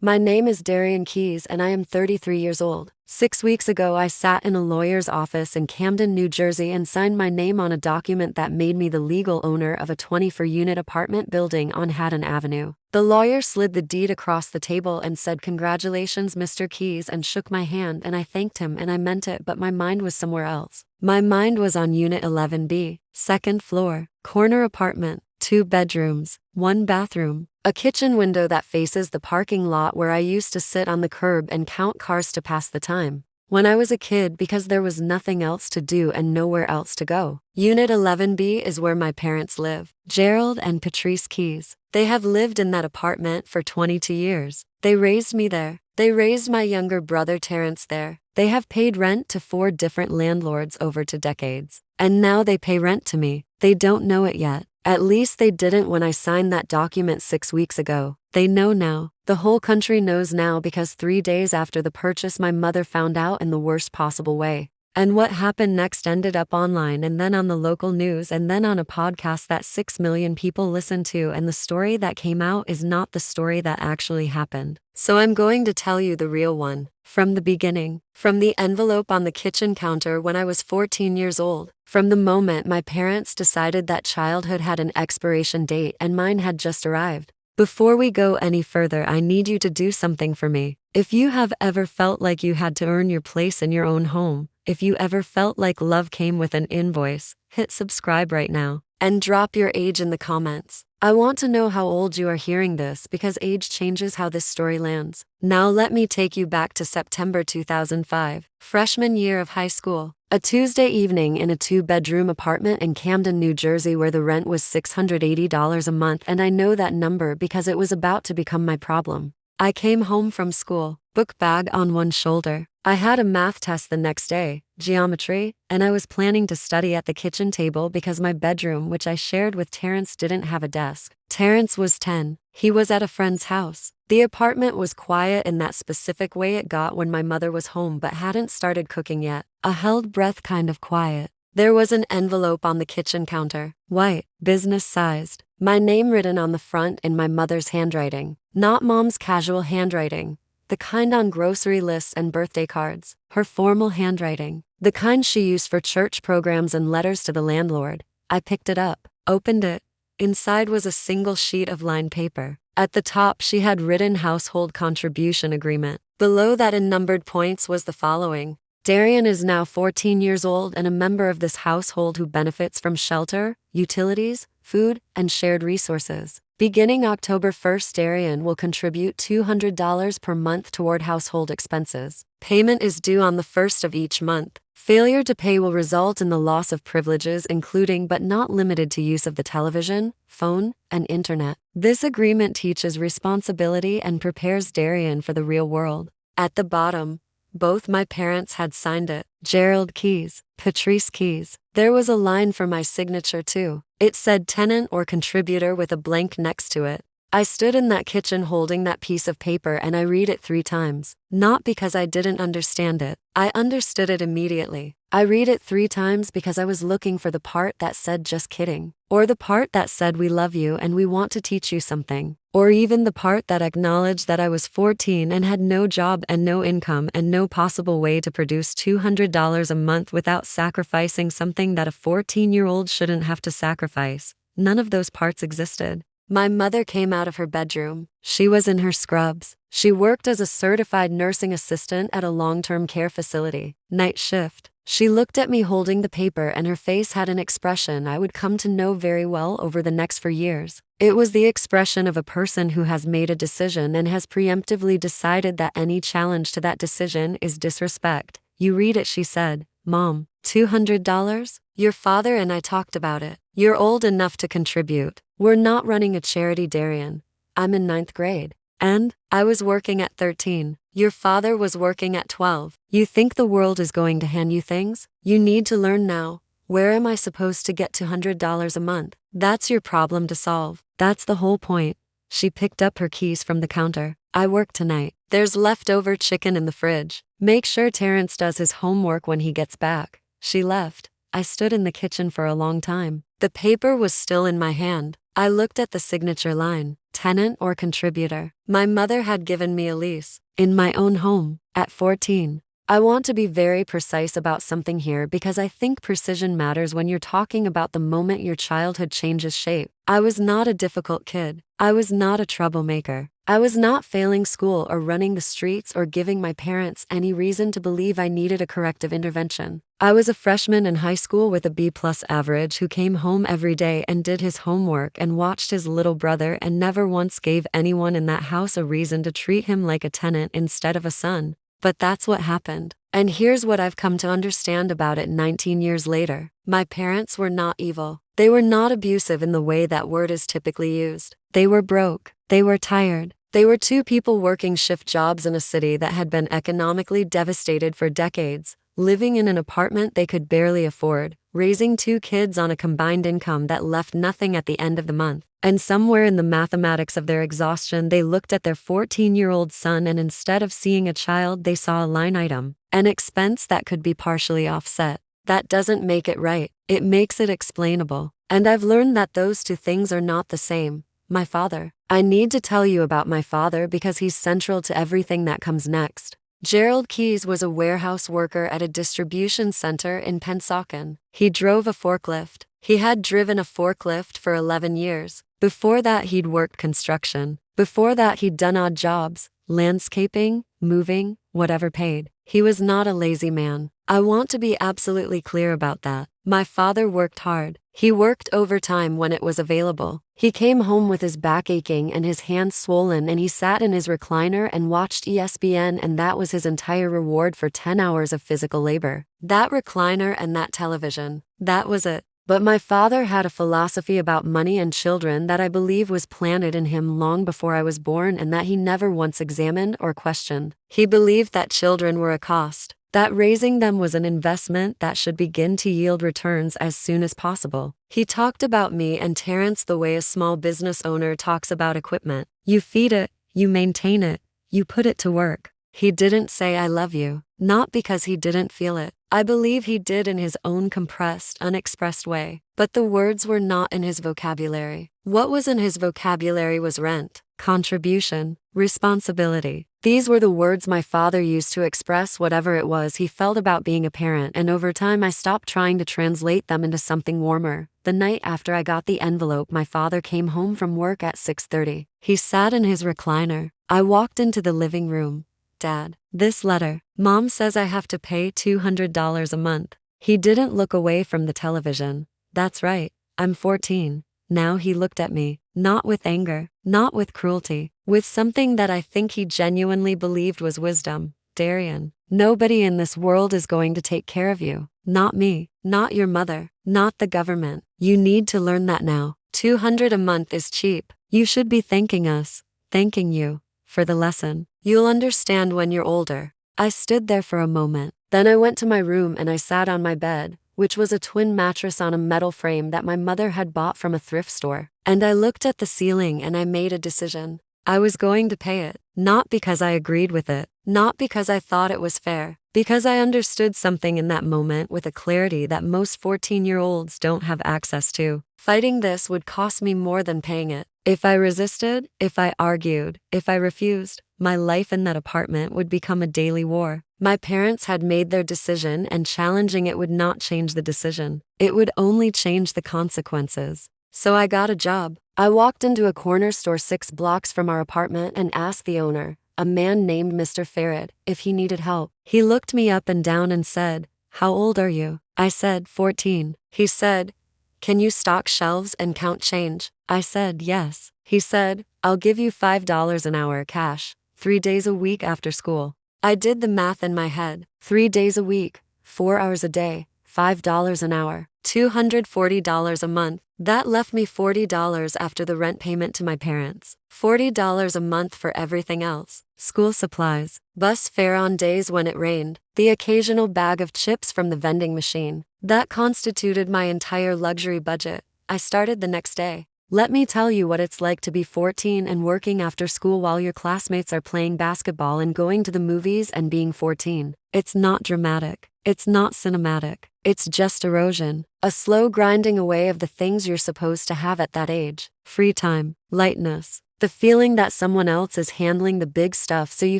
My name is Darian Keyes and I am 33 years old. 6 weeks ago, I sat in a lawyer's office in Camden, New Jersey and signed my name on a document that made me the legal owner of a 24-unit apartment building on Haddon Avenue. The lawyer slid the deed across the table and said, "Congratulations, Mr. Keyes," and shook my hand, and I thanked him and I meant it, but my mind was somewhere else. My mind was on Unit 11B, second floor, corner apartment, 2 bedrooms, 1 bathroom, a kitchen window that faces the parking lot where I used to sit on the curb and count cars to pass the time when I was a kid because there was nothing else to do and nowhere else to go. Unit 11B is where my parents live, Gerald and Patrice Keyes. They have lived in that apartment for 22 years. They raised me there. They raised my younger brother Terrence there. They have paid rent to 4 different landlords over 2 decades. And now they pay rent to me. They don't know it yet. At least they didn't when I signed that document 6 weeks ago. They know now. The whole country knows now because 3 days after the purchase, my mother found out in the worst possible way. And what happened next ended up online and then on the local news and then on a podcast that 6 million people listen to, and the story that came out is not the story that actually happened. So I'm going to tell you the real one. From the beginning. From the envelope on the kitchen counter when I was 14 years old. From the moment my parents decided that childhood had an expiration date and mine had just arrived. Before we go any further, I need you to do something for me. If you have ever felt like you had to earn your place in your own home, if you ever felt like love came with an invoice, hit subscribe right now and drop your age in the comments. I want to know how old you are hearing this because age changes how this story lands. Now let me take you back to September 2005, freshman year of high school. A Tuesday evening in a 2-bedroom apartment in Camden, New Jersey, where the rent was $680 a month, and I know that number because it was about to become my problem. I came home from school, book bag on one shoulder. I had a math test the next day, geometry, and I was planning to study at the kitchen table because my bedroom, which I shared with Terrence, didn't have a desk. Terrence was 10. He was at a friend's house. The apartment was quiet in that specific way it got when my mother was home but hadn't started cooking yet. A held breath kind of quiet. There was an envelope on the kitchen counter, white, business-sized. My name written on the front in my mother's handwriting, not mom's casual handwriting. The kind on grocery lists and birthday cards, her formal handwriting, the kind she used for church programs and letters to the landlord. I picked it up, opened it. Inside was a single sheet of lined paper. At the top, she had written household contribution agreement. Below that in numbered points was the following. Darian is now 14 years old and a member of this household who benefits from shelter, utilities, food, and shared resources. Beginning October 1st, Darian will contribute $200 per month toward household expenses. Payment is due on the 1st of each month. Failure to pay will result in the loss of privileges, including but not limited to use of the television, phone, and internet. This agreement teaches responsibility and prepares Darian for the real world. At the bottom, both my parents had signed it. Gerald Keyes, Patrice Keyes. There was a line for my signature too. It said tenant or contributor with a blank next to it. I stood in that kitchen holding that piece of paper and I read it 3 times. Not because I didn't understand it. I understood it immediately. I read it 3 times because I was looking for the part that said just kidding. Or the part that said we love you and we want to teach you something. Or even the part that acknowledged that I was 14 and had no job and no income and no possible way to produce $200 a month without sacrificing something that a 14-year-old shouldn't have to sacrifice. None of those parts existed. My mother came out of her bedroom. She was in her scrubs. She worked as a certified nursing assistant at a long-term care facility, night shift. She looked at me holding the paper and her face had an expression I would come to know very well over the next 4 years. It was the expression of a person who has made a decision and has preemptively decided that any challenge to that decision is disrespect. You read it, she said. Mom, $200? Your father and I talked about it. You're old enough to contribute. We're not running a charity, Darian. I'm in 9th grade. And I was working at 13. Your father was working at 12. You think the world is going to hand you things? You need to learn now. Where am I supposed to get $200 a month? That's your problem to solve. That's the whole point. She picked up her keys from the counter. I work tonight. There's leftover chicken in the fridge. Make sure Terrence does his homework when he gets back. She left. I stood in the kitchen for a long time. The paper was still in my hand. I looked at the signature line, tenant or contributor. My mother had given me a lease in my own home at 14. I want to be very precise about something here because I think precision matters when you're talking about the moment your childhood changes shape. I was not a difficult kid. I was not a troublemaker. I was not failing school or running the streets or giving my parents any reason to believe I needed a corrective intervention. I was a freshman in high school with a B+ average who came home every day and did his homework and watched his little brother and never once gave anyone in that house a reason to treat him like a tenant instead of a son. But that's what happened. And here's what I've come to understand about it 19 years later. My parents were not evil. They were not abusive in the way that word is typically used. They were broke. They were tired. They were two people working shift jobs in a city that had been economically devastated for decades, living in an apartment they could barely afford, raising two kids on a combined income that left nothing at the end of the month. And somewhere in the mathematics of their exhaustion, they looked at their 14-year-old son and instead of seeing a child, they saw a line item, an expense that could be partially offset. That doesn't make it right. It makes it explainable. And I've learned that those two things are not the same. My father. I need to tell you about my father because he's central to everything that comes next. Gerald Keyes was a warehouse worker at a distribution center in Pennsauken. He drove a forklift. He had driven a forklift for 11 years. Before that, he'd worked construction. Before that, he'd done odd jobs, landscaping, moving, whatever paid. He was not a lazy man. I want to be absolutely clear about that. My father worked hard. He worked overtime when it was available. He came home with his back aching and his hands swollen and he sat in his recliner and watched ESPN and that was his entire reward for 10 hours of physical labor. That recliner and that television. That was it. But my father had a philosophy about money and children that I believe was planted in him long before I was born and that he never once examined or questioned. He believed that children were a cost, that raising them was an investment that should begin to yield returns as soon as possible. He talked about me and Terrence the way a small business owner talks about equipment. You feed it, you maintain it, you put it to work. He didn't say I love you, not because he didn't feel it. I believe he did in his own compressed, unexpressed way. But the words were not in his vocabulary. What was in his vocabulary was rent, contribution, responsibility. These were the words my father used to express whatever it was he felt about being a parent, and over time I stopped trying to translate them into something warmer. The night after I got the envelope, my father came home from work at 6:30. He sat in his recliner. I walked into the living room. Dad, this letter. Mom says I have to pay $200 a month. He didn't look away from the television. That's right, I'm 14. Now he looked at me, not with anger, not with cruelty, with something that I think he genuinely believed was wisdom. Darian, nobody in this world is going to take care of you. Not me, not your mother, not the government. You need to learn that now. $200 a month is cheap. You should be thanking us, thanking you, for the lesson. You'll understand when you're older. I stood there for a moment. Then I went to my room and I sat on my bed, which was a twin mattress on a metal frame that my mother had bought from a thrift store. And I looked at the ceiling and I made a decision. I was going to pay it, not because I agreed with it, not because I thought it was fair, because I understood something in that moment with a clarity that most 14-year-olds don't have access to. Fighting this would cost me more than paying it. If I resisted, if I argued, if I refused, my life in that apartment would become a daily war. My parents had made their decision and challenging it would not change the decision. It would only change the consequences. So I got a job. I walked into a corner store 6 blocks from our apartment and asked the owner, a man named Mr. Farrad, if he needed help. He looked me up and down and said, "How old are you?" I said, 14. He said, "Can you stock shelves and count change?" I said, yes. He said, "I'll give you $5 an hour cash, 3 days a week after school." I did the math in my head. 3 days a week, 4 hours a day, $5 an hour, $240 a month. That left me $40 after the rent payment to my parents. $40 a month for everything else. School supplies, bus fare on days when it rained, the occasional bag of chips from the vending machine. That constituted my entire luxury budget. I started the next day. Let me tell you what it's like to be 14 and working after school while your classmates are playing basketball and going to the movies and being 14. It's not dramatic. It's not cinematic. It's just erosion. A slow grinding away of the things you're supposed to have at that age. Free time, lightness, the feeling that someone else is handling the big stuff so you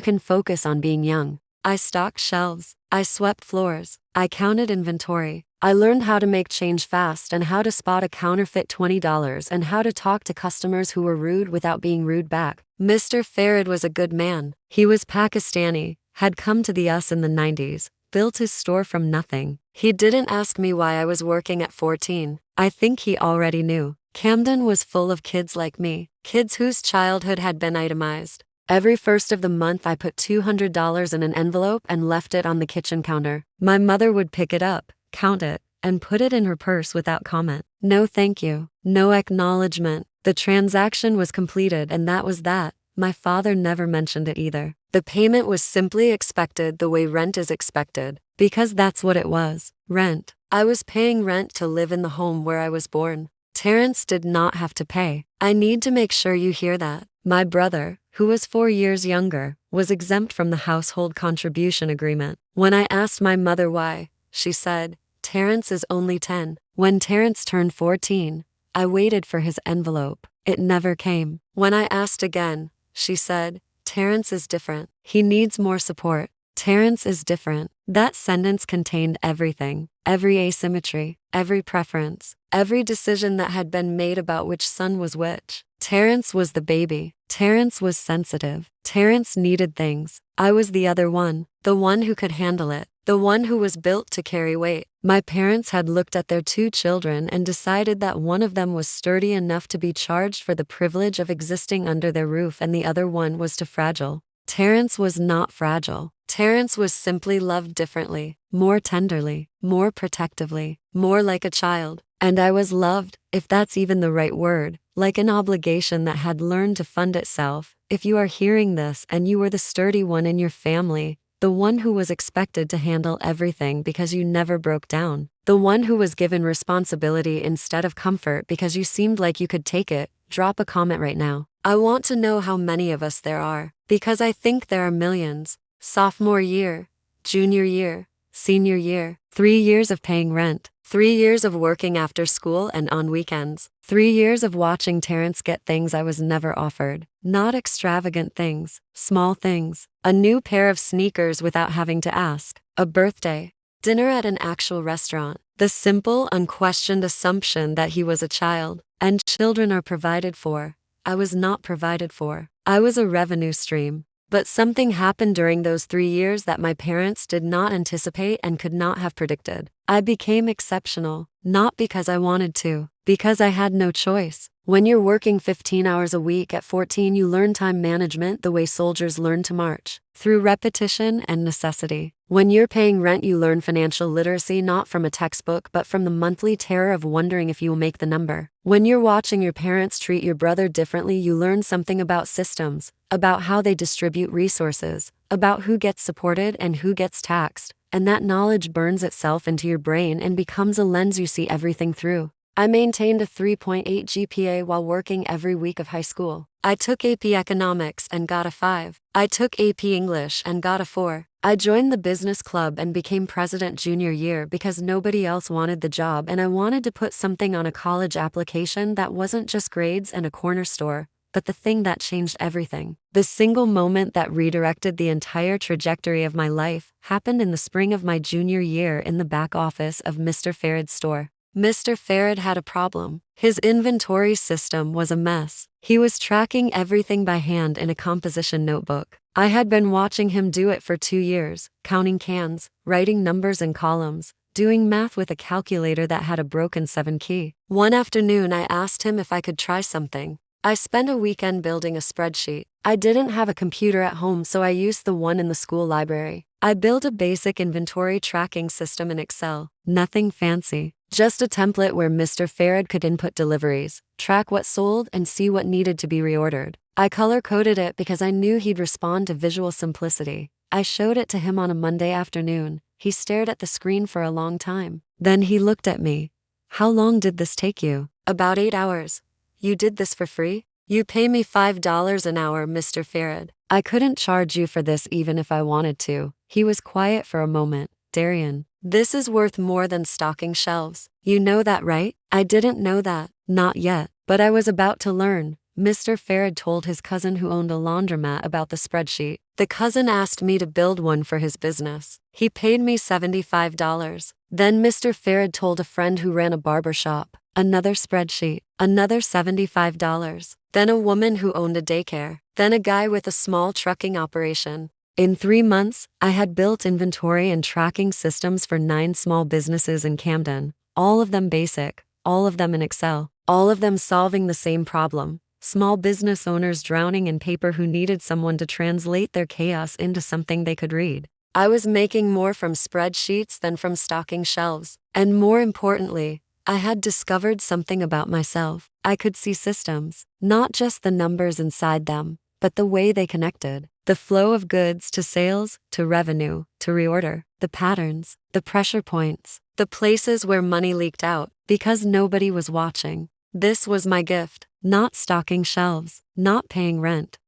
can focus on being young. I stocked shelves. I swept floors. I counted inventory. I learned how to make change fast and how to spot a counterfeit $20 and how to talk to customers who were rude without being rude back. Mr. Farid was a good man. He was Pakistani, had come to the US in the 90s, built his store from nothing. He didn't ask me why I was working at 14. I think he already knew. Camden was full of kids like me, kids whose childhood had been itemized. Every first of the month I put $200 in an envelope and left it on the kitchen counter. My mother would pick it up, count it, and put it in her purse without comment. No thank you, no acknowledgement. The transaction was completed and that was that. My father never mentioned it either. The payment was simply expected the way rent is expected, because that's what it was, rent. I was paying rent to live in the home where I was born. Terrence did not have to pay. I need to make sure you hear that. My brother, who was 4 years younger, was exempt from the household contribution agreement. When I asked my mother why, she said, Terrence is only 10. When Terrence turned 14, I waited for his envelope. It never came. When I asked again, she said, Terrence is different. He needs more support. Terrence is different. That sentence contained everything, every asymmetry, every preference, every decision that had been made about which son was which. Terrence was the baby. Terrence was sensitive. Terrence needed things. I was the other one, the one who could handle it, the one who was built to carry weight. My parents had looked at their 2 children and decided that one of them was sturdy enough to be charged for the privilege of existing under their roof and the other one was too fragile. Terrence was not fragile. Terrence was simply loved differently, more tenderly, more protectively, more like a child. And I was loved, if that's even the right word, like an obligation that had learned to fund itself. If you are hearing this and you were the sturdy one in your family, the one who was expected to handle everything because you never broke down, the one who was given responsibility instead of comfort because you seemed like you could take it, drop a comment right now. I want to know how many of us there are, because I think there are millions. Sophomore year, junior year, senior year, 3 years of paying rent, 3 years of working after school and on weekends, 3 years of watching Terrence get things I was never offered. Not extravagant things, small things. A new pair of sneakers without having to ask. A birthday. Dinner at an actual restaurant. The simple, unquestioned assumption that he was a child, and children are provided for. I was not provided for. I was a revenue stream. But something happened during those 3 years that my parents did not anticipate and could not have predicted. I became exceptional, not because I wanted to, because I had no choice. When you're working 15 hours a week at 14, you learn time management the way soldiers learn to march, through repetition and necessity. When you're paying rent, you learn financial literacy not from a textbook but from the monthly terror of wondering if you will make the number. When you're watching your parents treat your brother differently, you learn something about systems, about how they distribute resources, about who gets supported and who gets taxed, and that knowledge burns itself into your brain and becomes a lens you see everything through. I maintained a 3.8 GPA while working every week of high school. I took AP Economics and got a 5. I took AP English and got a 4. I joined the business club and became president junior year because nobody else wanted the job and I wanted to put something on a college application that wasn't just grades and a corner store, but the thing that changed everything. The single moment that redirected the entire trajectory of my life happened in the spring of my junior year in the back office of Mr. Farid's store. Mr. Farid had a problem. His inventory system was a mess. He was tracking everything by hand in a composition notebook. I had been watching him do it for 2 years, counting cans, writing numbers in columns, doing math with a calculator that had a broken 7 key. One afternoon I asked him if I could try something. I spent a weekend building a spreadsheet. I didn't have a computer at home, so I used the one in the school library. I built a basic inventory tracking system in Excel. Nothing fancy. Just a template where Mr. Farid could input deliveries, track what sold, and see what needed to be reordered. I color-coded it because I knew he'd respond to visual simplicity. I showed it to him on a Monday afternoon. He stared at the screen for a long time. Then he looked at me. How long did this take you? About 8 hours. You did this for free? You pay me $5 an hour, Mr. Farad. I couldn't charge you for this even if I wanted to. He was quiet for a moment. Darian, this is worth more than stocking shelves. You know that, right? I didn't know that. Not yet, but I was about to learn. Mr. Farad told his cousin who owned a laundromat about the spreadsheet. The cousin asked me to build one for his business. He paid me $75. Then Mr. Farad told a friend who ran a barber shop. Another spreadsheet. Another $75. Then a woman who owned a daycare. Then a guy with a small trucking operation. In 3 months, I had built inventory and tracking systems for 9 small businesses in Camden, all of them basic, all of them in Excel, all of them solving the same problem. Small business owners drowning in paper who needed someone to translate their chaos into something they could read. I was making more from spreadsheets than from stocking shelves. And more importantly, I had discovered something about myself. I could see systems, not just the numbers inside them, but the way they connected. The flow of goods to sales, to revenue, to reorder, the patterns, the pressure points, the places where money leaked out, because nobody was watching. This was my gift, not stocking shelves, not paying rent.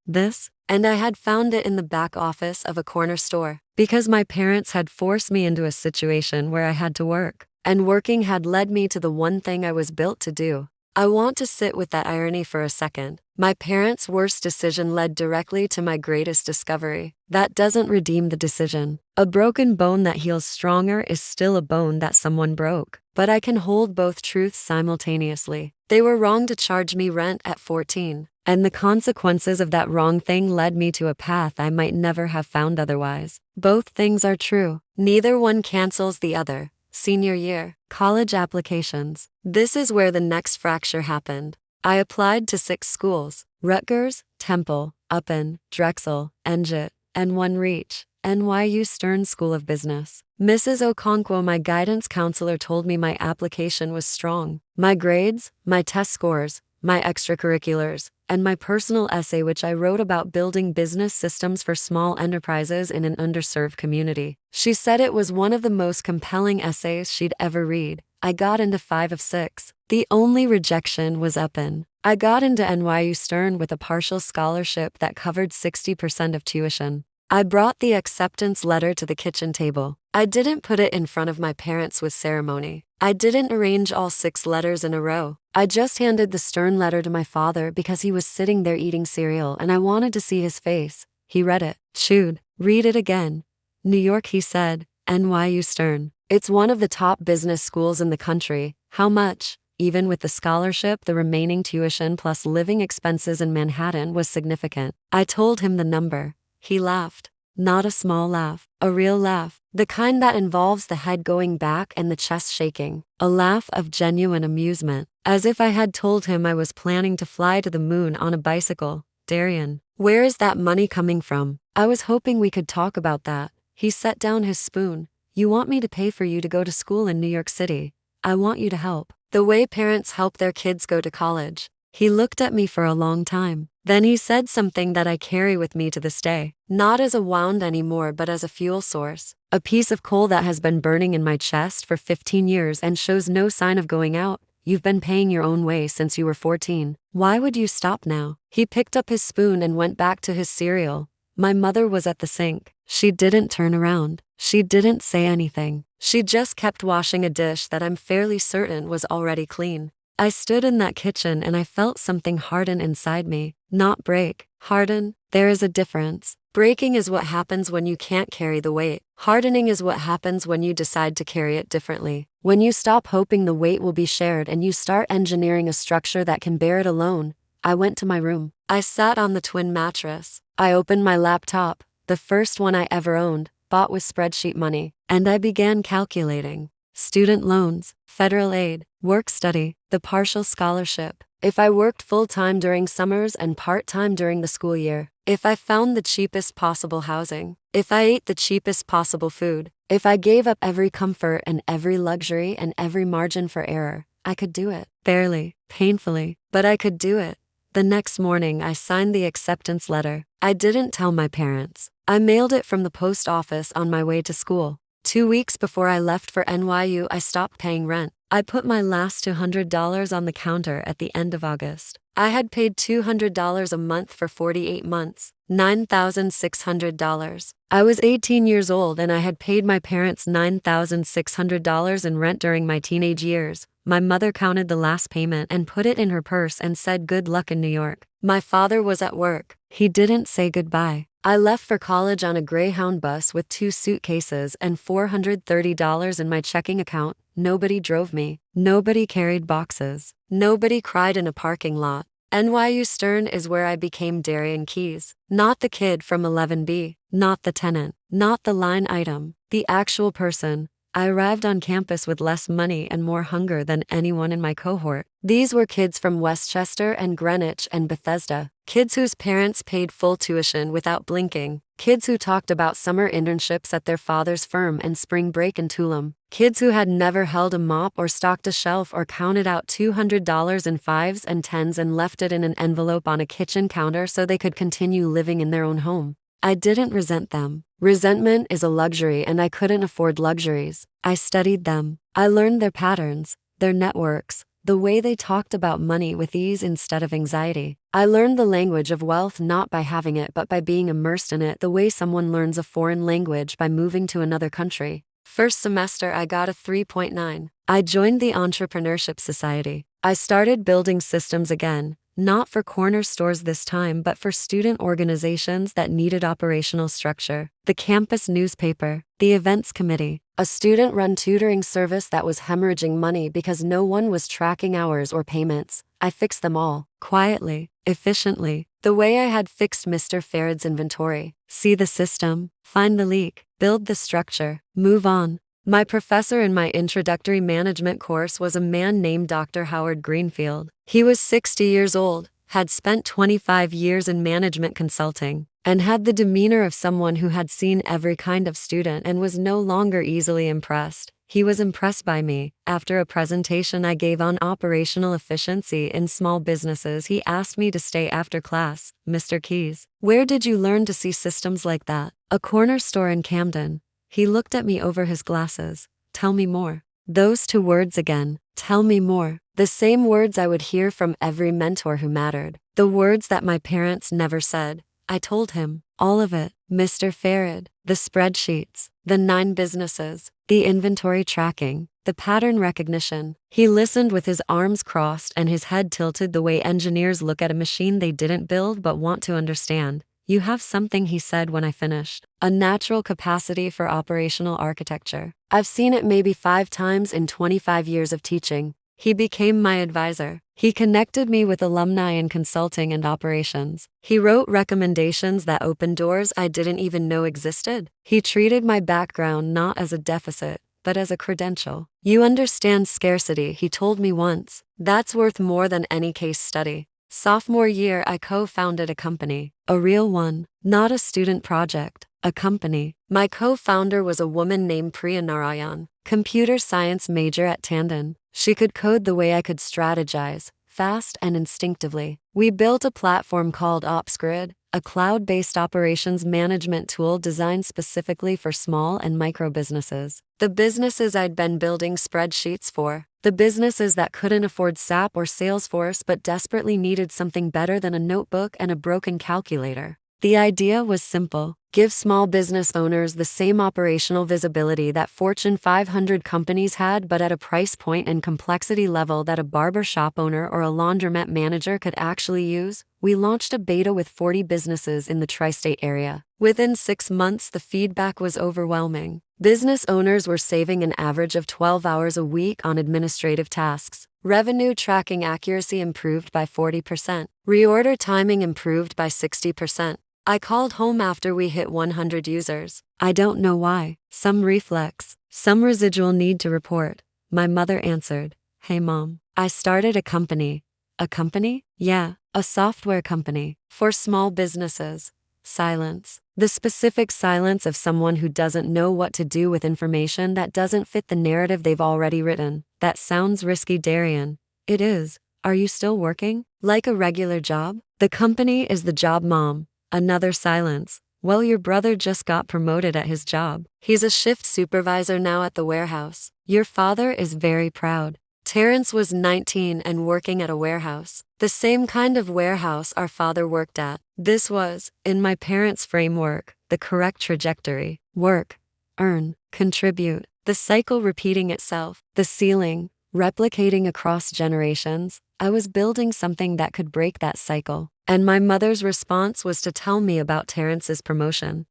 And I had found it in the back office of a corner store, because my parents had forced me into a situation where I had to work, and working had led me to the one thing I was built to do. I want to sit with that irony for a second. My parents' worst decision led directly to my greatest discovery. That doesn't redeem the decision. A broken bone that heals stronger is still a bone that someone broke. But I can hold both truths simultaneously. They were wrong to charge me rent at 14. And the consequences of that wrong thing led me to a path I might never have found otherwise. Both things are true. Neither one cancels the other. Senior year, college applications. This is where the next fracture happened. I applied to 6 schools: Rutgers, Temple, Upton, Drexel, NJIT, and one reach, NYU Stern School of Business. Mrs. Okonkwo, my guidance counselor, told me my application was strong. My grades, my test scores, my extracurriculars, and my personal essay which I wrote about building business systems for small enterprises in an underserved community. She said it was one of the most compelling essays she'd ever read. I got into 5 of 6. The only rejection was Upton. I got into NYU Stern with a partial scholarship that covered 60% of tuition. I brought the acceptance letter to the kitchen table. I didn't put it in front of my parents with ceremony. I didn't arrange all 6 letters in a row. I just handed the Stern letter to my father because he was sitting there eating cereal and I wanted to see his face. He read it, chewed. Read it again. New York, he said. NYU Stern. It's one of the top business schools in the country. How much? Even with the scholarship, the remaining tuition plus living expenses in Manhattan was significant. I told him the number. He laughed. Not a small laugh, a real laugh, the kind that involves the head going back and the chest shaking, a laugh of genuine amusement, as if I had told him I was planning to fly to the moon on a bicycle. Darian, where is that money coming from? I was hoping we could talk about that. He set down his spoon. You want me to pay for you to go to school in New York City. I want you to help. The way parents help their kids go to college. He looked at me for a long time. Then he said something that I carry with me to this day, not as a wound anymore but as a fuel source, a piece of coal that has been burning in my chest for 15 years and shows no sign of going out. You've been paying your own way since you were 14. Why would you stop now? He picked up his spoon and went back to his cereal. My mother was at the sink. She didn't turn around. She didn't say anything. She just kept washing a dish that I'm fairly certain was already clean. I stood in that kitchen and I felt something harden inside me. Not break. Harden. There is a difference. Breaking is what happens when you can't carry the weight. Hardening is what happens when you decide to carry it differently. When you stop hoping the weight will be shared and you start engineering a structure that can bear it alone. I went to my room. I sat on the twin mattress. I opened my laptop, the first one I ever owned, bought with spreadsheet money, and I began calculating. Student loans, federal aid, work-study, the partial scholarship. If I worked full-time during summers and part-time during the school year. If I found the cheapest possible housing. If I ate the cheapest possible food. If I gave up every comfort and every luxury and every margin for error. I could do it. Barely, painfully, but I could do it. The next morning I signed the acceptance letter. I didn't tell my parents. I mailed it from the post office on my way to school. 2 weeks before I left for NYU, I stopped paying rent. I put my last $200 on the counter at the end of August. I had paid $200 a month for 48 months, $9,600. I was 18 years old and I had paid my parents $9,600 in rent during my teenage years. My mother counted the last payment and put it in her purse and said good luck in New York. My father was at work. He didn't say goodbye. I left for college on a Greyhound bus with 2 suitcases and $430 in my checking account. Nobody drove me. Nobody carried boxes. Nobody cried in a parking lot. NYU Stern is where I became Darian Keyes. Not the kid from 11B. Not the tenant. Not the line item. The actual person. I arrived on campus with less money and more hunger than anyone in my cohort. These were kids from Westchester and Greenwich and Bethesda. Kids whose parents paid full tuition without blinking. Kids who talked about summer internships at their father's firm and spring break in Tulum. Kids who had never held a mop or stocked a shelf or counted out $200 in 5s and 10s and left it in an envelope on a kitchen counter so they could continue living in their own home. I didn't resent them. Resentment is a luxury and I couldn't afford luxuries. I studied them. I learned their patterns, their networks, the way they talked about money with ease instead of anxiety. I learned the language of wealth not by having it but by being immersed in it, the way someone learns a foreign language by moving to another country. First semester I got a 3.9. I joined the Entrepreneurship Society. I started building systems again. Not for corner stores this time, but for student organizations that needed operational structure. The campus newspaper, the events committee, a student-run tutoring service that was hemorrhaging money because no one was tracking hours or payments. I fixed them all, quietly, efficiently, the way I had fixed Mr. Farad's inventory. See the system, find the leak, build the structure, move on. My professor in my introductory management course was a man named Dr. Howard Greenfield. He was 60 years old, had spent 25 years in management consulting, and had the demeanor of someone who had seen every kind of student and was no longer easily impressed. He was impressed by me. After a presentation I gave on operational efficiency in small businesses, he asked me to stay after class. Mr. Keyes, where did you learn to see systems like that? A corner store in Camden. He looked at me over his glasses. Tell me more. Those 2 words again. Tell me more. The same words I would hear from every mentor who mattered. The words that my parents never said. I told him. All of it. Mr. Farad. The spreadsheets. The 9 businesses. The inventory tracking. The pattern recognition. He listened with his arms crossed and his head tilted the way engineers look at a machine they didn't build but want to understand. You have something, he said when I finished. A natural capacity for operational architecture. I've seen it maybe 5 times in 25 years of teaching. He became my advisor. He connected me with alumni in consulting and operations. He wrote recommendations that opened doors I didn't even know existed. He treated my background not as a deficit, but as a credential. You understand scarcity, he told me once. That's worth more than any case study. Sophomore year, I co-founded a company. A real one, not a student project, a company. My co-founder was a woman named Priya Narayan, computer science major at Camden. She could code the way I could strategize, fast and instinctively. We built a platform called OpsGrid, a cloud-based operations management tool designed specifically for small and micro businesses. The businesses I'd been building spreadsheets for. The businesses that couldn't afford SAP or Salesforce but desperately needed something better than a notebook and a broken calculator. The idea was simple. Give small business owners the same operational visibility that Fortune 500 companies had, but at a price point and complexity level that a barber shop owner or a laundromat manager could actually use. We launched a beta with 40 businesses in the tri-state area. Within 6 months, the feedback was overwhelming. Business owners were saving an average of 12 hours a week on administrative tasks. Revenue tracking accuracy improved by 40%. Reorder timing improved by 60%. I called home after we hit 100 users. I don't know why. Some reflex. Some residual need to report. My mother answered, "Hey mom, I started a company." A company? Yeah, a software company. For small businesses. Silence. The specific silence of someone who doesn't know what to do with information that doesn't fit the narrative they've already written. That sounds risky, Darian. It is. Are you still working? Like a regular job? The company is the job, mom. Another silence. Well, your brother just got promoted at his job. He's a shift supervisor now at the warehouse. Your father is very proud. Terrence was 19 and working at a warehouse, the same kind of warehouse our father worked at. This was, in my parents' framework, the correct trajectory. Work, earn, contribute, the cycle repeating itself, the ceiling, replicating across generations. I was building something that could break that cycle. And my mother's response was to tell me about Terrence's promotion.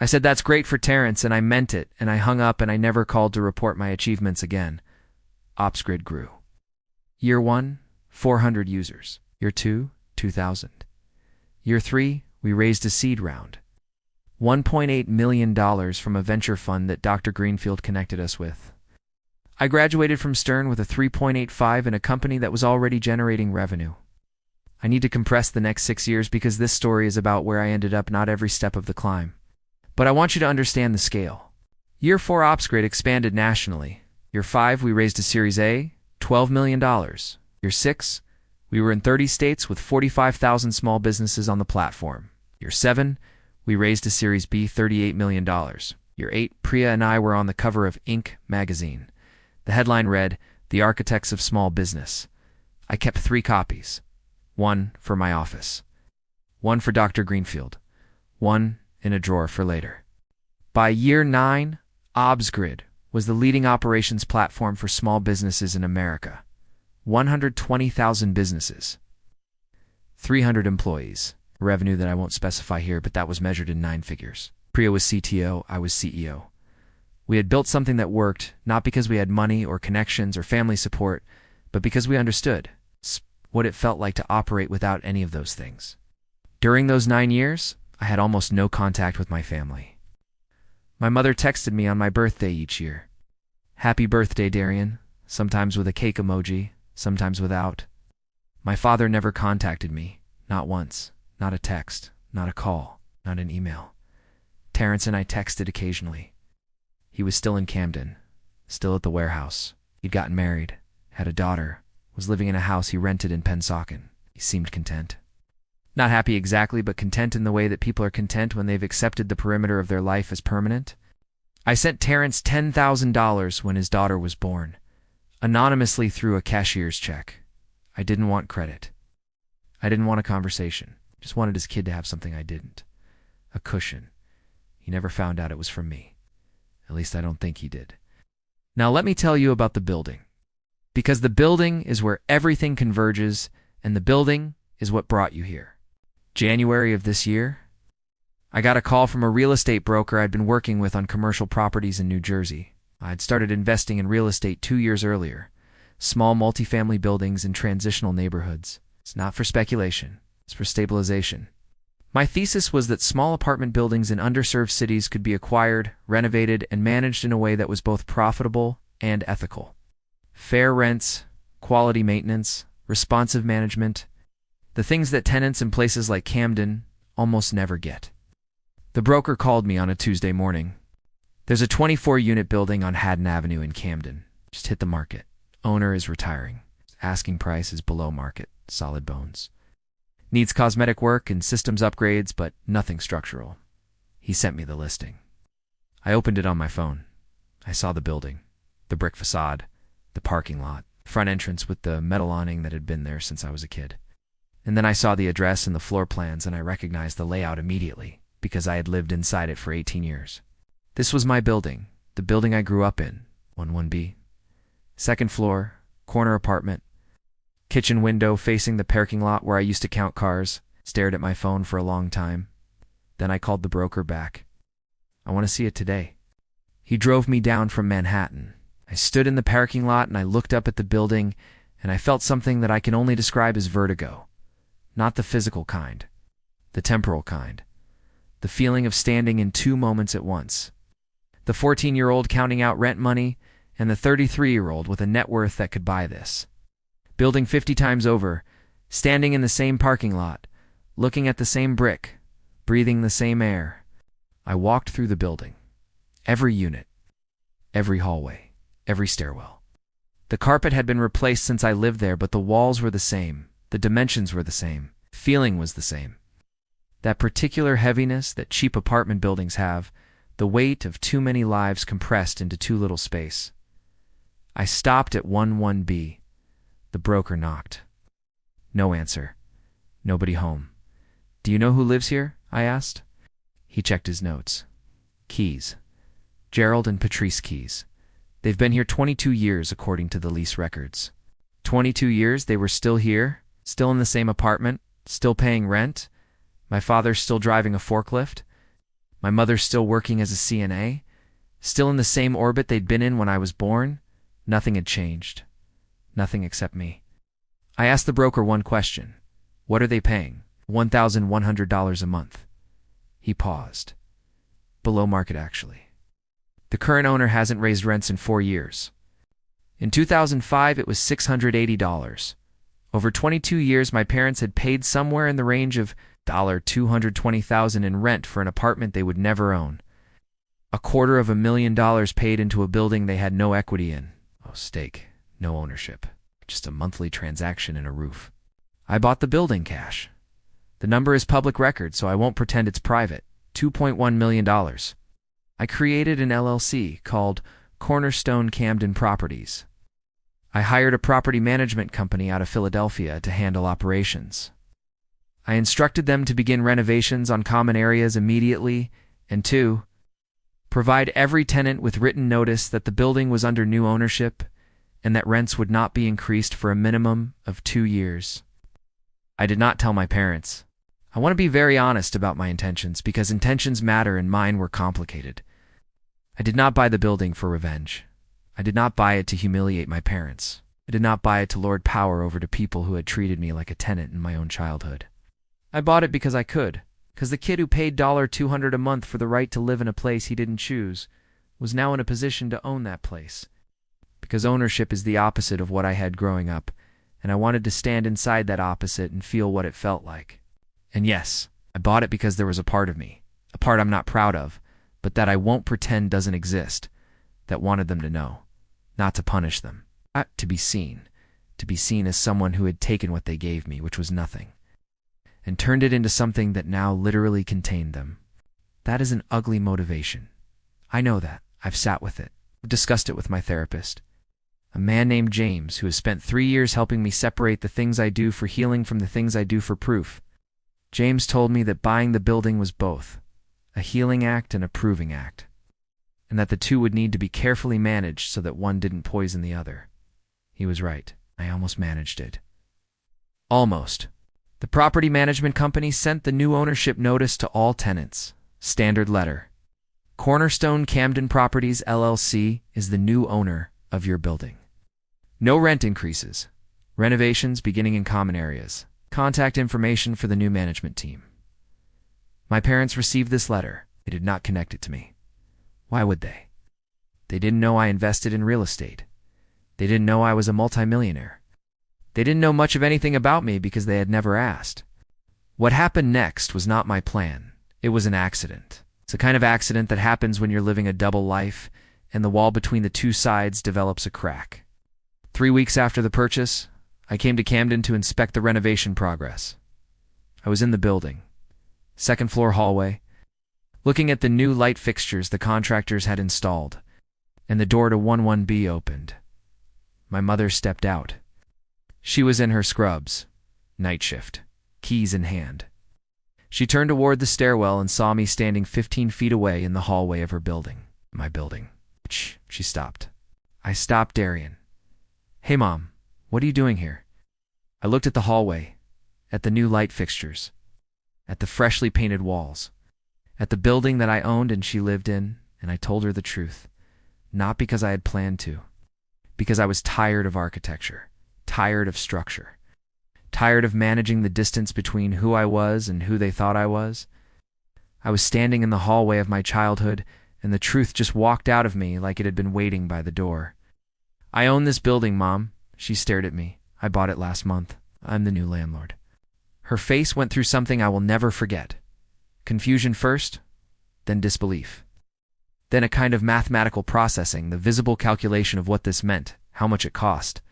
I said that's great for Terrence, and I meant it, and I hung up and I never called to report my achievements again. OpsGrid grew. Year 1, 400 users. Year 2, 2,000. Year 3, we raised a seed round. $1.8 million from a venture fund that Dr. Greenfield connected us with. I graduated from Stern with a 3.85 in a company that was already generating revenue. I need to compress the next 6 years because this story is about where I ended up, not every step of the climb. But I want you to understand the scale. Year 4 OpsGrid expanded nationally. Year 5, we raised a Series A, $12 million. Year 6, we were in 30 states with 45,000 small businesses on the platform. Year 7, we raised a Series B, $38 million. Year 8, Priya and I were on the cover of Inc. magazine. The headline read, "The Architects of Small Business." I kept 3 copies. 1 for my office. 1 for Dr. Greenfield. 1 in a drawer for later. By year 9, ObsGrid was the leading operations platform for small businesses in America. 120,000 businesses. 300 employees. Revenue that I won't specify here, but that was measured in 9 figures. Priya was CTO, I was CEO. We had built something that worked, not because we had money or connections or family support, but because we understood what it felt like to operate without any of those things. During those 9 years, I had almost no contact with my family. My mother texted me on my birthday each year. "Happy birthday, Darian," sometimes with a cake emoji, sometimes without. My father never contacted me, not once, not a text, not a call, not an email. Terrence and I texted occasionally. He was still in Camden, still at the warehouse. He'd gotten married, had a daughter, was living in a house he rented in Pennsauken. He seemed content. Not happy exactly, but content in the way that people are content when they've accepted the perimeter of their life as permanent. I sent Terrence $10,000 when his daughter was born, anonymously through a cashier's check. I didn't want credit. I didn't want a conversation. Just wanted his kid to have something I didn't. A cushion. He never found out it was from me. At least I don't think he did. Now let me tell you about the building. Because the building is where everything converges, and the building is what brought you here. January of this year, I got a call from a real estate broker I'd been working with on commercial properties in New Jersey. I'd started investing in real estate 2 years earlier. Small multifamily buildings in transitional neighborhoods. It's not for speculation. It's for stabilization. My thesis was that small apartment buildings in underserved cities could be acquired, renovated, and managed in a way that was both profitable and ethical. Fair rents, quality maintenance, responsive management, the things that tenants in places like Camden almost never get. The broker called me on a Tuesday morning. "There's a 24-unit building on Haddon Avenue in Camden. Just hit the market. Owner is retiring. Asking price is below market. Solid bones. Needs cosmetic work and systems upgrades, but nothing structural." He sent me the listing. I opened it on my phone. I saw the building, the brick facade, the parking lot, front entrance with the metal awning that had been there since I was a kid. And then I saw the address and the floor plans, and I recognized the layout immediately because I had lived inside it for 18 years. This was my building, the building I grew up in, 11B. Second floor, corner apartment, kitchen window facing the parking lot where I used to count cars, stared at my phone for a long time. Then I called the broker back. "I want to see it today." He drove me down from Manhattan. I stood in the parking lot and I looked up at the building, and I felt something that I can only describe as vertigo. Not the physical kind, the temporal kind. The feeling of standing in 2 moments at once. The 14-year-old counting out rent money, and the 33-year-old with a net worth that could buy this. Building 50 times over, standing in the same parking lot, looking at the same brick, breathing the same air. I walked through the building. Every unit, every hallway, every stairwell. The carpet had been replaced since I lived there, but the walls were the same. The dimensions were the same. Feeling was the same. That particular heaviness that cheap apartment buildings have, the weight of too many lives compressed into too little space. I stopped at 11B. The broker knocked. No answer. Nobody home. Do you know who lives here? I asked. He checked his notes. Keys. Gerald and Patrice Keys. They've been here 22 years according to the lease records. 22 years they were still here, still in the same apartment, still paying rent. My father's still driving a forklift. My mother's still working as a CNA. Still in the same orbit they'd been in when I was born. Nothing had changed. Nothing except me. I asked the broker one question. What are they paying? $1,100 a month. He paused. Below market, actually. The current owner hasn't raised rents in 4 years. In 2005, it was $680. Over 22 years, my parents had paid somewhere in the range of $220,000 in rent for an apartment they would never own. $250,000 paid into a building they had no equity in. Oh, stake, no ownership. Just a monthly transaction and a roof. I bought the building cash. The number is public record, so I won't pretend it's private. $2.1 million. I created an LLC called Cornerstone Camden Properties. I hired a property management company out of Philadelphia to handle operations. I instructed them to begin renovations on common areas immediately, and 2, provide every tenant with written notice that the building was under new ownership and that rents would not be increased for a minimum of 2 years. I did not tell my parents. I want to be very honest about my intentions because intentions matter and mine were complicated. I did not buy the building for revenge. I did not buy it to humiliate my parents. I did not buy it to lord power over to people who had treated me like a tenant in my own childhood. I bought it because I could, because the kid who paid $200 a month for the right to live in a place he didn't choose was now in a position to own that place. Because ownership is the opposite of what I had growing up, and I wanted to stand inside that opposite and feel what it felt like. And yes, I bought it because there was a part of me, a part I'm not proud of, but that I won't pretend doesn't exist, that wanted them to know, not to punish them, to be seen as someone who had taken what they gave me, which was nothing, and turned it into something that now literally contained them. That is an ugly motivation. I know that. I've sat with it. I've discussed it with my therapist. A man named James, who has spent 3 years helping me separate the things I do for healing from the things I do for proof. James told me that buying the building was both a healing act and a proving act, and that the two would need to be carefully managed so that one didn't poison the other. He was right. I almost managed it. Almost. The property management company sent the new ownership notice to all tenants. Standard letter. Cornerstone Camden Properties LLC is the new owner of your building. No rent increases. Renovations beginning in common areas. Contact information for the new management team. My parents received this letter. They did not connect it to me. Why would they? They didn't know I invested in real estate. They didn't know I was a multimillionaire. They didn't know much of anything about me because they had never asked. What happened next was not my plan. It was an accident. It's a kind of accident that happens when you're living a double life and the wall between the two sides develops a crack. 3 weeks after the purchase, I came to Camden to inspect the renovation progress. I was in the building, second floor hallway, looking at the new light fixtures the contractors had installed, and the door to 11B opened. My mother stepped out. She was in her scrubs, night shift, keys in hand. She turned toward the stairwell and saw me standing 15 feet away in the hallway of her building. My building. Shh, she stopped. I stopped Darian. Hey, Mom, what are you doing here? I looked at the hallway, at the new light fixtures, at the freshly painted walls, at the building that I owned and she lived in, and I told her the truth. Not because I had planned to, because I was tired of architecture, tired of structure, tired of managing the distance between who I was and who they thought I was. I was standing in the hallway of my childhood, and the truth just walked out of me like it had been waiting by the door. I own this building, Mom. She stared at me. I bought it last month. I'm the new landlord. Her face went through something I will never forget. Confusion first, then disbelief. Then a kind of mathematical processing, the visible calculation of what this meant, how much it cost.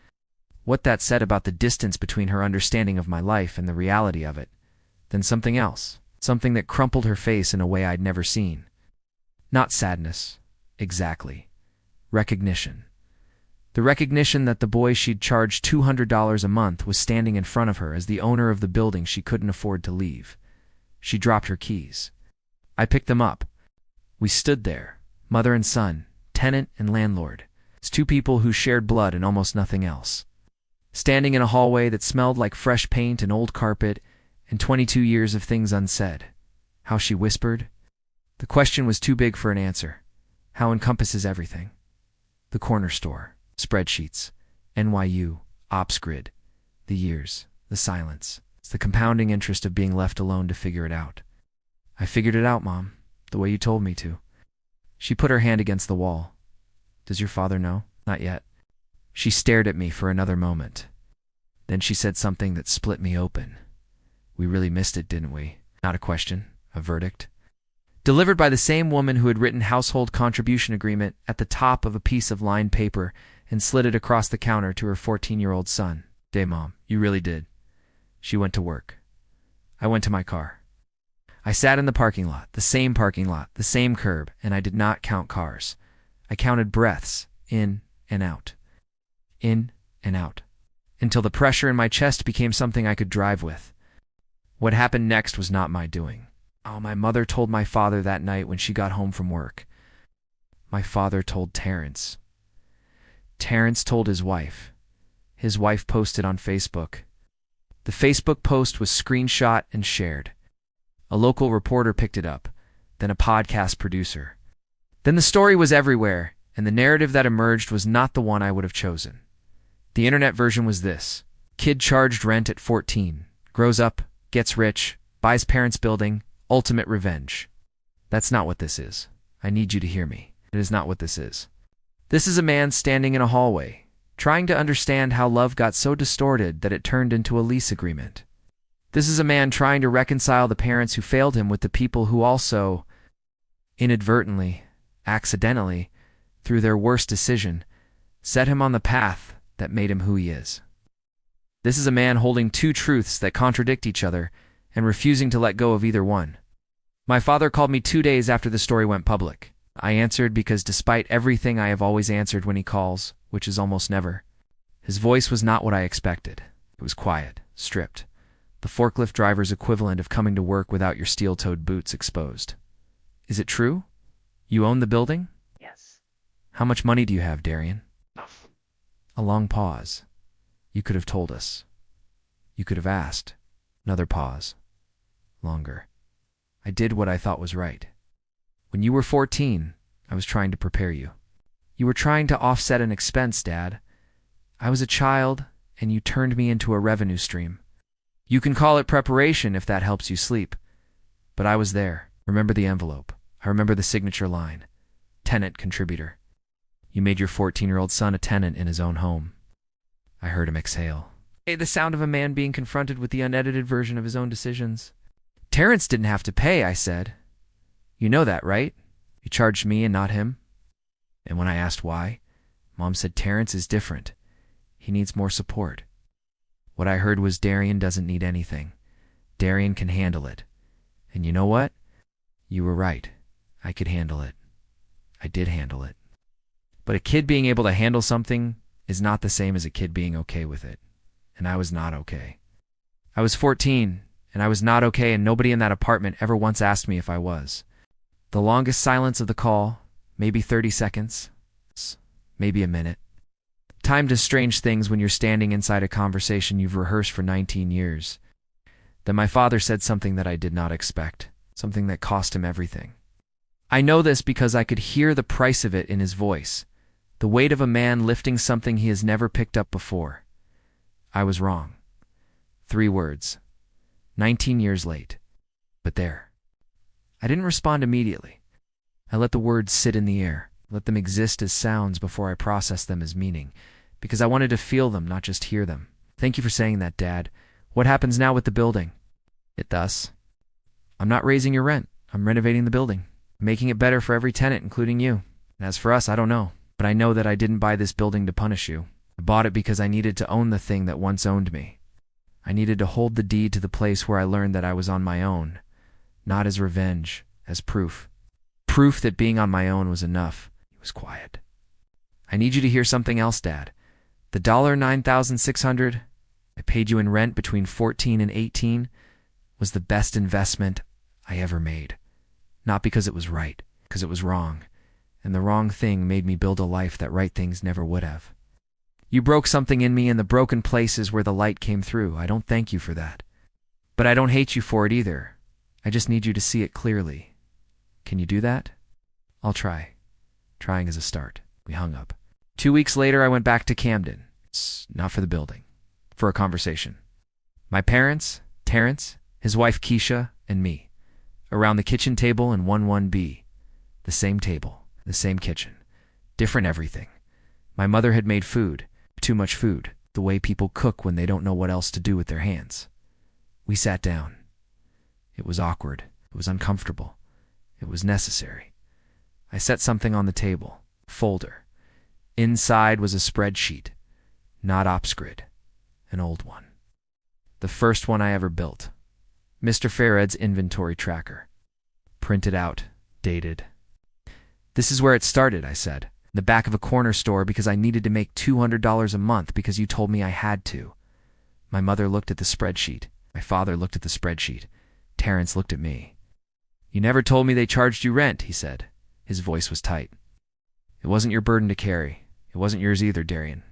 What that said about the distance between her understanding of my life and the reality of it. Then something else, something that crumpled her face in a way I'd never seen. Not sadness, exactly. Recognition. The recognition that the boy she'd charged $200 a month was standing in front of her as the owner of the building she couldn't afford to leave. She dropped her keys. I picked them up. We stood there, mother and son, tenant and landlord. It's two people who shared blood and almost nothing else. Standing in a hallway that smelled like fresh paint and old carpet and 22 years of things unsaid. How she whispered. The question was too big for an answer. How encompasses everything. The corner store, spreadsheets, NYU, ops grid, the years, the silence. It's the compounding interest of being left alone to figure it out. I figured it out, Mom, the way you told me to. She put her hand against the wall. Does your father know? Not yet. She stared at me for another moment. Then she said something that split me open. We really missed it, didn't we? Not a question, a verdict. Delivered by the same woman who had written household contribution agreement at the top of a piece of lined paper and slid it across the counter to her 14-year-old son. Day, Mom, you really did. She went to work. I went to my car. I sat in the parking lot, the same curb, and I did not count cars. I counted breaths, in and out. In and out. Until the pressure in my chest became something I could drive with. What happened next was not my doing. Oh, my mother told my father that night when she got home from work. My father told Terrence. Terrence told his wife. His wife posted on Facebook. The Facebook post was screenshot and shared. A local reporter picked it up, then a podcast producer. Then the story was everywhere, and the narrative that emerged was not the one I would have chosen. The internet version was this. Kid charged rent at 14, grows up, gets rich, buys parents' building, ultimate revenge. That's not what this is. I need you to hear me. It is not what this is. This is a man standing in a hallway, trying to understand how love got so distorted that it turned into a lease agreement. This is a man trying to reconcile the parents who failed him with the people who also, inadvertently, accidentally, through their worst decision, set him on the path that made him who he is. This is a man holding two truths that contradict each other and refusing to let go of either one. My father called me 2 days after the story went public. I answered because despite everything I have always answered when he calls, which is almost never, his voice was not what I expected. It was quiet, stripped. The forklift driver's equivalent of coming to work without your steel-toed boots exposed. Is it true? You own the building? Yes. How much money do you have, Darian? Enough. A long pause. You could have told us. You could have asked. Another pause. Longer. I did what I thought was right. When you were 14, I was trying to prepare you. You were trying to offset an expense, Dad. I was a child, and you turned me into a revenue stream. You can call it preparation if that helps you sleep. But I was there. Remember the envelope. I remember the signature line. Tenant contributor. You made your 14-year-old son a tenant in his own home. I heard him exhale. The sound of a man being confronted with the unedited version of his own decisions. Terrence didn't have to pay, I said. You know that, right? You charged me and not him. And when I asked why, Mom said Terrence is different. He needs more support. What I heard was Darian doesn't need anything. Darian can handle it. And you know what? You were right. I could handle it. I did handle it. But a kid being able to handle something is not the same as a kid being okay with it. And I was not okay. I was 14, and I was not okay, and nobody in that apartment ever once asked me if I was. The longest silence of the call, maybe 30 seconds, maybe a minute. Time does strange things when you're standing inside a conversation you've rehearsed for 19 years. Then my father said something that I did not expect, something that cost him everything. I know this because I could hear the price of it in his voice, the weight of a man lifting something he has never picked up before. I was wrong. 3 words. 19 years late. But there. I didn't respond immediately. I let the words sit in the air, let them exist as sounds before I processed them as meaning, because I wanted to feel them, not just hear them. Thank you for saying that, Dad. What happens now with the building? I'm not raising your rent. I'm renovating the building, making it better for every tenant, including you. And as for us, I don't know. But I know that I didn't buy this building to punish you. I bought it because I needed to own the thing that once owned me. I needed to hold the deed to the place where I learned that I was on my own, not as revenge, as proof. Proof that being on my own was enough. He was quiet. I need you to hear something else, Dad. The $9,600 I paid you in rent between 14 and 18 was the best investment I ever made. Not because it was right, because it was wrong. And the wrong thing made me build a life that right things never would have. You broke something in me in the broken places where the light came through. I don't thank you for that. But I don't hate you for it either. I just need you to see it clearly. Can you do that? I'll try. Trying is a start. We hung up. 2 weeks later, I went back to Camden. It's not for the building. For a conversation. My parents, Terrence, his wife Keisha, and me. Around the kitchen table in 11B. The same table, the same kitchen. Different everything. My mother had made food. Too much food. The way people cook when they don't know what else to do with their hands. We sat down. It was awkward. It was uncomfortable. It was necessary. I set something on the table. Folder. Inside was a spreadsheet. Not OpsGrid. An old one. The first one I ever built. Mr. Farad's inventory tracker. Printed out. Dated. This is where it started, I said. The back of a corner store because I needed to make $200 a month because you told me I had to. My mother looked at the spreadsheet. My father looked at the spreadsheet. Terrence looked at me. You never told me they charged you rent, he said. His voice was tight. It wasn't your burden to carry. It wasn't yours either, Darian.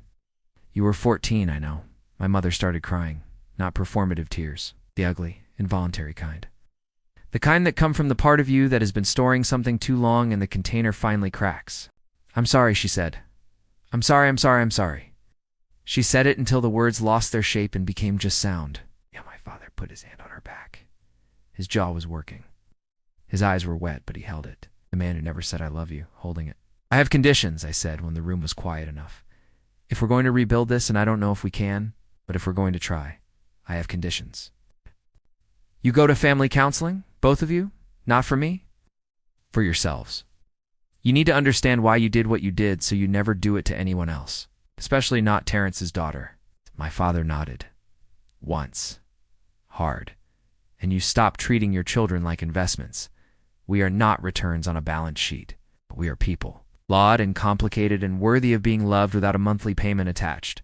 You were 14, I know. My mother started crying. Not performative tears. The ugly, involuntary kind. The kind that come from the part of you that has been storing something too long and the container finally cracks. I'm sorry, she said. I'm sorry. She said it until the words lost their shape and became just sound. Yeah, my father put his hand on her back. His jaw was working. His eyes were wet, but he held it. The man who never said I love you, holding it. I have conditions, I said when the room was quiet enough. If we're going to rebuild this, and I don't know if we can, but if we're going to try, I have conditions. You go to family counseling, both of you? Not for me? For yourselves. You need to understand why you did what you did so you never do it to anyone else, especially not Terrence's daughter. My father nodded. Once. Hard. And you stop treating your children like investments. We are not returns on a balance sheet. We are people. Flawed and complicated and worthy of being loved without a monthly payment attached.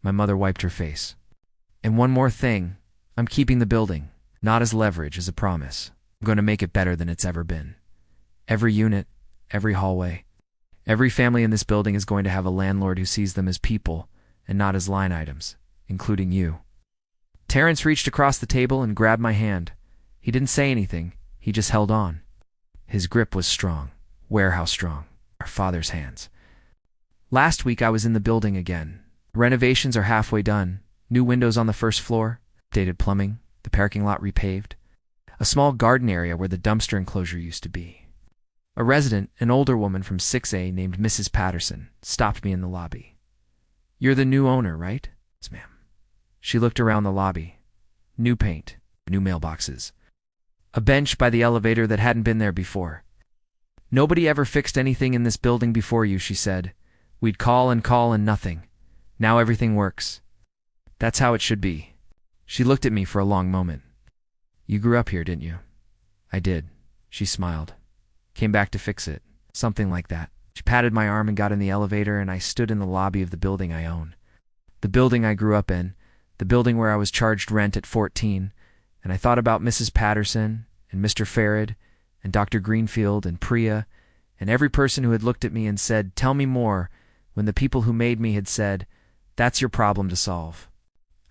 My mother wiped her face. And one more thing. I'm keeping the building. Not as leverage, as a promise. I'm going to make it better than it's ever been. Every unit, every hallway, every family in this building is going to have a landlord who sees them as people and not as line items, including you. Terrence reached across the table and grabbed my hand. He didn't say anything. He just held on. His grip was strong. Warehouse strong. Our father's hands. Last week I was in the building again. Renovations are halfway done. New windows on the first floor. Updated plumbing. The parking lot repaved. A small garden area where the dumpster enclosure used to be. A resident, an older woman from 6A named Mrs. Patterson, stopped me in the lobby. You're the new owner, right? Yes, ma'am. She looked around the lobby. New paint. New mailboxes. A bench by the elevator that hadn't been there before. Nobody ever fixed anything in this building before you, she said. We'd call and nothing. Now everything works. That's how it should be. She looked at me for a long moment. You grew up here, didn't you? I did. She smiled. Came back to fix it. Something like that. She patted my arm and got in the elevator, and I stood in the lobby of the building I own. The building I grew up in. The building where I was charged rent at 14. And I thought about Mrs. Patterson and Mr. Farad and Dr. Greenfield and Priya and every person who had looked at me and said, tell me more, when the people who made me had said, that's your problem to solve.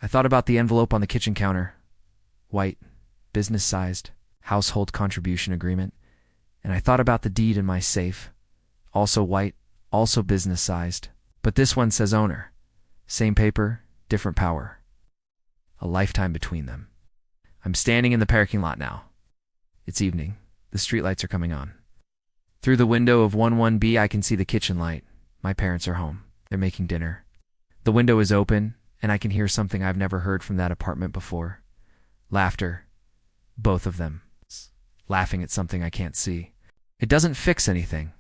I thought about the envelope on the kitchen counter. White, business-sized, household contribution agreement. And I thought about the deed in my safe. Also white, also business-sized. But this one says owner. Same paper, different power. A lifetime between them. I'm standing in the parking lot now. It's evening. The streetlights are coming on. Through the window of 11B, I can see the kitchen light. My parents are home. They're making dinner. The window is open, and I can hear something I've never heard from that apartment before. Laughter. Both of them. Laughing at something I can't see. It doesn't fix anything.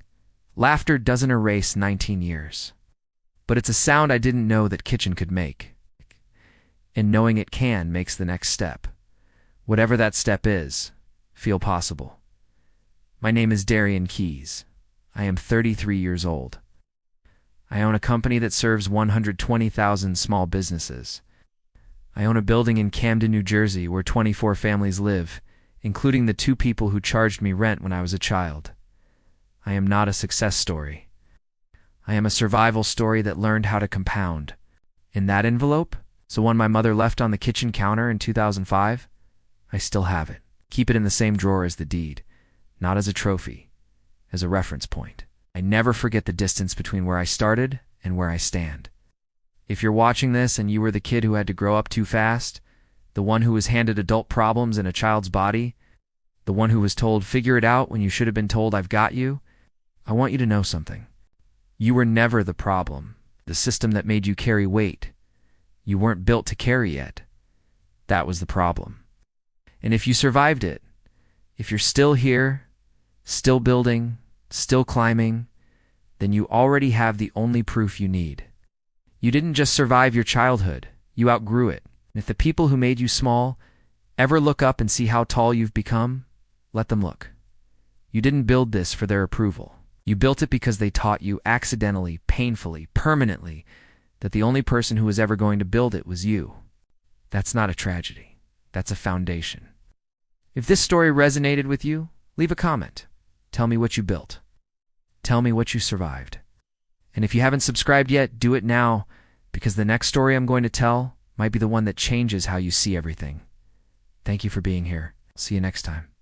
Laughter doesn't erase 19 years. But it's a sound I didn't know that kitchen could make. And knowing it can makes the next step. Whatever that step is, feel possible. My name is Darian Keyes. I am 33 years old. I own a company that serves 120,000 small businesses. I own a building in Camden, New Jersey, where 24 families live, including the 2 people who charged me rent when I was a child. I am not a success story. I am a survival story that learned how to compound. In that envelope, the one my mother left on the kitchen counter in 2005, I still have it. Keep it in the same drawer as the deed, not as a trophy, as a reference point. I never forget the distance between where I started and where I stand. If you're watching this and you were the kid who had to grow up too fast, the one who was handed adult problems in a child's body, the one who was told figure it out when you should have been told I've got you, I want you to know something. You were never the problem, the system that made you carry weight. You weren't built to carry yet. That was the problem. And if you survived it, if you're still here, still building, still climbing, then you already have the only proof you need. You didn't just survive your childhood, you outgrew it. And if the people who made you small ever look up and see how tall you've become, let them look. You didn't build this for their approval. You built it because they taught you accidentally, painfully, permanently, that the only person who was ever going to build it was you. That's not a tragedy. That's a foundation. If this story resonated with you, leave a comment. Tell me what you built. Tell me what you survived. And if you haven't subscribed yet, do it now, because the next story I'm going to tell might be the one that changes how you see everything. Thank you for being here. See you next time.